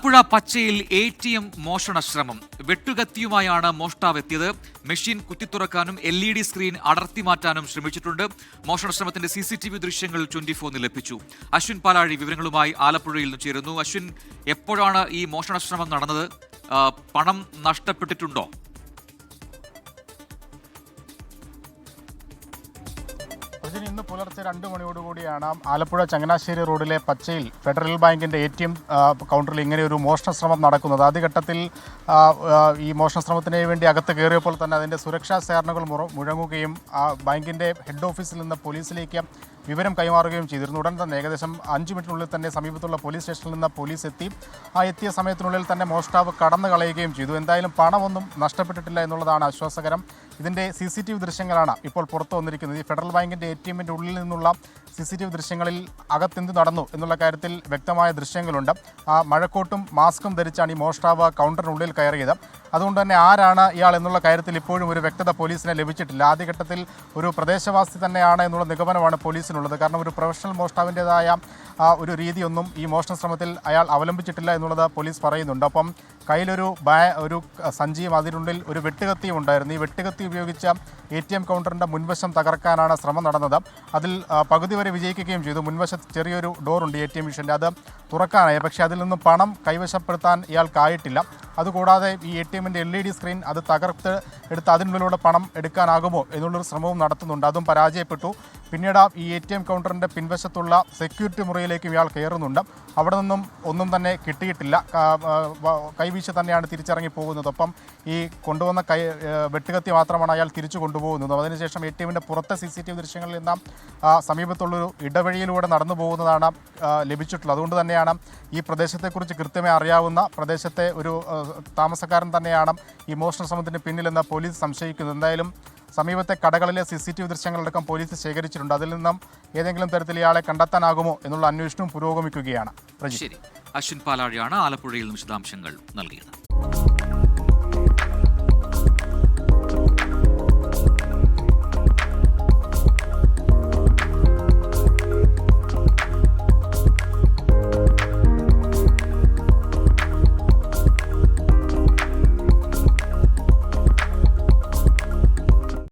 Alappuzha പച്ചയിൽ ATM മോഷണ ശ്രമം. വെട്ടുകത്തിയുമായാണ് മോഷ്ടാവ് എത്തിയത്. മെഷീൻ കുത്തിത്തുറക്കാനും LED സ്ക്രീൻ അടർത്തി മാറ്റാനും ശ്രമിച്ചിട്ടുണ്ട്. മോഷണ ശ്രമത്തിന്റെ CCTV ദൃശ്യങ്ങൾ 24 ലഭിച്ചു. അശ്വിൻ പാലാഴി വിവരങ്ങളുമായി ആലപ്പുഴയിൽ നിന്ന് ചേരുന്നു. അശ്വിൻ, എപ്പോഴാണ് ഈ മോഷണ ശ്രമം നടന്നത്? പണം നഷ്ടപ്പെട്ടിട്ടുണ്ടോ? ഇന്ന് പുലർച്ചെ 2 മണിയോടുകൂടിയാണ് ആലപ്പുഴ ചങ്ങനാശ്ശേരി റോഡിലെ പച്ചയിൽ ഫെഡറൽ ബാങ്കിൻ്റെ ATM കൗണ്ടറിൽ ഇങ്ങനെ ഒരു മോഷണ ശ്രമം നടക്കുന്നത്. ആദ്യഘട്ടത്തിൽ ഈ മോഷണ ശ്രമത്തിന് വേണ്ടി അകത്ത് കയറിയപ്പോൾ തന്നെ അതിൻ്റെ സുരക്ഷാ സേവനങ്ങൾ മുഴങ്ങുകയും ബാങ്കിൻ്റെ ഹെഡ് ഓഫീസിൽ നിന്ന് പോലീസിലേക്ക് വിവരം കൈമാറുകയും ചെയ്തിരുന്നു. ഉടൻ തന്നെ ഏകദേശം 5 മിനിറ്റിനുള്ളിൽ തന്നെ സമീപത്തുള്ള പോലീസ് സ്റ്റേഷനിൽ നിന്ന് പോലീസ് എത്തി. എത്തിയ സമയത്തിനുള്ളിൽ തന്നെ മോഷ്ടാവ് കടന്നു കളയുകയും ചെയ്തു. എന്തായാലും പണമൊന്നും നഷ്ടപ്പെട്ടിട്ടില്ല എന്നുള്ളതാണ് ആശ്വാസകരം. ഇതിൻ്റെ CCTV ദൃശ്യങ്ങളാണ് ഇപ്പോൾ പുറത്തു വന്നിരിക്കുന്നത്. ഈ ഫെഡറൽ ബാങ്കിൻ്റെ ATMൻ്റെ ഉള്ളിൽ നിന്നുള്ള CCTV ദൃശ്യങ്ങളിൽ അകത്തെന്ത് നടന്നു എന്നുള്ള കാര്യത്തിൽ വ്യക്തമായ ദൃശ്യങ്ങളുണ്ട്. മഴക്കോട്ടും മാസ്കും ധരിച്ചാണ് ഈ മോഷ്ടാവ് കൗണ്ടറിനുള്ളിൽ കയറിയത്. അതുകൊണ്ട് തന്നെ ആരാണ് ഇയാൾ എന്നുള്ള കാര്യത്തിൽ ഇപ്പോഴും ഒരു വ്യക്തത പോലീസിനെ ലഭിച്ചിട്ടില്ല. ആദ്യഘട്ടത്തിൽ ഒരു പ്രദേശവാസി തന്നെയാണ് എന്നുള്ള നിഗമനമാണ് പോലീസിനുള്ളത്. കാരണം ഒരു പ്രൊഫഷണൽ മോഷ്ടാവിൻ്റെതായ ഒരു രീതിയൊന്നും ഈ മോഷണ ശ്രമത്തിൽ അയാൾ അവലംബിച്ചിട്ടില്ല എന്നുള്ളത് പോലീസ് പറയുന്നുണ്ട്. അപ്പം കയ്യിലൊരു സഞ്ചിയും അതിനുള്ളിൽ ഒരു വെട്ടുകത്തിയും ഉണ്ടായിരുന്നു. ഈ വെട്ടുകത്തി ഉപയോഗിച്ച ATM കൗണ്ടറിൻ്റെ മുൻവശം തകർക്കാനാണ് ശ്രമം നടന്നത്. അതിൽ പകുതി വരെ വിജയിക്കുകയും ചെയ്തു. മുൻവശത്ത് ചെറിയൊരു ഡോറുണ്ട് ATM മെഷീൻ്റെ, അത് തുറക്കാനായി. പക്ഷേ അതിൽ നിന്നും പണം കൈവശപ്പെടുത്താൻ ഇയാൾക്കായിട്ടില്ല. അതുകൂടാതെ ഈ ATMൻ്റെ LED സ്ക്രീൻ അത് തകർത്ത് എടുത്ത് അതിനുള്ളിലൂടെ പണം എടുക്കാനാകുമോ എന്നുള്ളൊരു ശ്രമവും നടത്തുന്നുണ്ട്. അതും പരാജയപ്പെട്ടു. പിന്നീട് ഈ ATM കൗണ്ടറിൻ്റെ പിൻവശത്തുള്ള സെക്യൂരിറ്റി മുറിയിലേക്കും ഇയാൾ കയറുന്നുണ്ട്. അവിടെ നിന്നും ഒന്നും തന്നെ കിട്ടിയിട്ടില്ല. കൈവീശ് തന്നെയാണ് തിരിച്ചിറങ്ങി പോകുന്നത്. ഒപ്പം ഈ കൊണ്ടുവന്ന വെട്ടുകത്തി മാത്രമാണ് അയാൾ തിരിച്ചു കൊണ്ടുപോകുന്നത്. അതിനുശേഷം ATMൻ്റെ പുറത്തെ CCTV ദൃശ്യങ്ങളിൽ നിന്ന് സമീപത്തുള്ളൊരു ഇടവഴിയിലൂടെ നടന്നു പോകുന്നതാണ് ലഭിച്ചിട്ടുള്ളത്. അതുകൊണ്ട് തന്നെയാണ് ഈ പ്രദേശത്തെക്കുറിച്ച് കൃത്യമായി അറിയാവുന്ന പ്രദേശത്തെ ഒരു താമസക്കാരൻ തന്നെയാണ് ഈ മോഷണ ശ്രമത്തിന് പിന്നിലെന്ന് പോലീസ് സംശയിക്കുന്നത്. എന്തായാലും സമീപത്തെ കടകളിലെ CCTV ദൃശ്യങ്ങളടക്കം പോലീസ് ശേഖരിച്ചിട്ടുണ്ട്. അതിൽ നിന്നും ഏതെങ്കിലും തരത്തിൽ ഇയാളെ കണ്ടെത്താനാകുമോ എന്നുള്ള അന്വേഷണവും പുരോഗമിക്കുകയാണ്. ശരി, അശ്വിൻ പാലാഴിയാണ് ആലപ്പുഴയിൽ വിശദാംശങ്ങൾ നൽകിയത്.